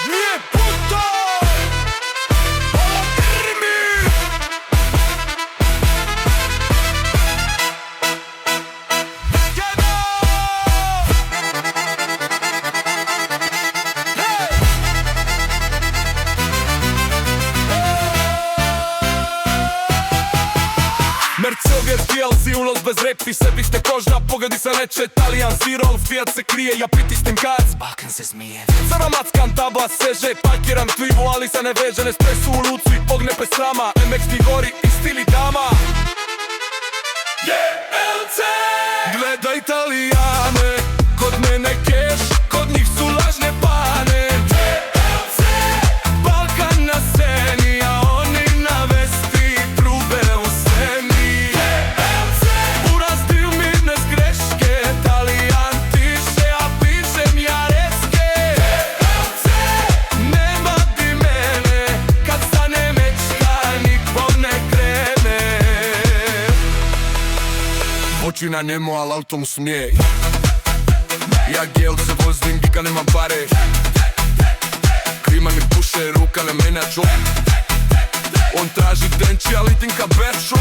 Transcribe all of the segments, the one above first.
Nije puto, ovo krmi. Mercedes, DLC, unos bez repi, sebi ste kožna, pogodi se neće, Talijan, Zirol, Fiat se krije, ja pritisnem kac, Balkan se smije. Sada mackan, tabla seže, parkiram tvivu, ali se ne veže, Nespresso u lucu i ogne pe srama, MX mi gori i stili dama. GLC! Gledaj Italijane, kod mene keš, kod njih su lažne pane. GLC! Balkan na sceni, a oni na vesti, trube u sceni. GLC! Urazdio mi ne zgreške, Talijan tiše, a pišem ja reske. GLC! Nema bi mene, kad stane mečka, niko ne krene. Oči na njemu, al auto mu smije. Ja GLC vozim, Vika nema pare. Klima mi puše, ruka na mene, a čop. On traži denči, a litim ka beršu.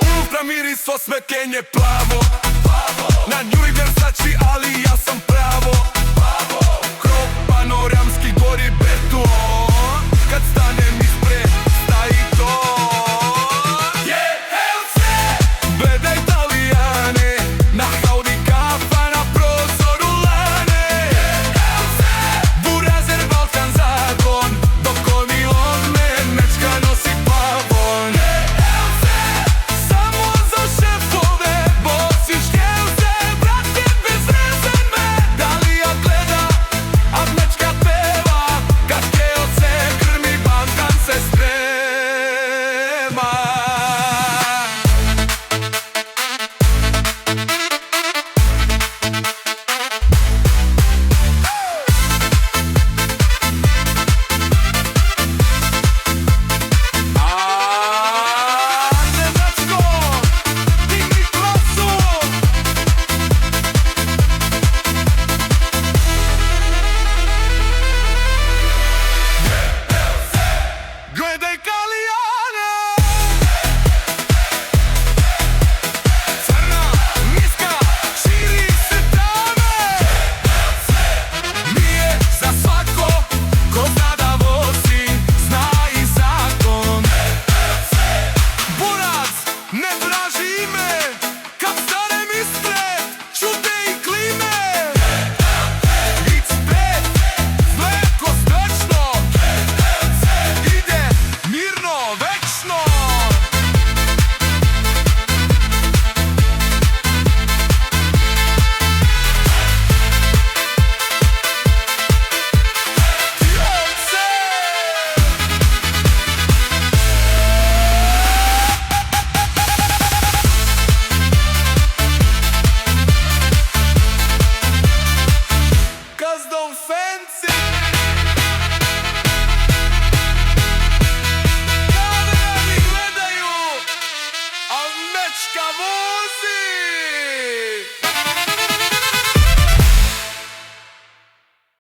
Unutra miris osmekenje plavo. Na njuj Versace,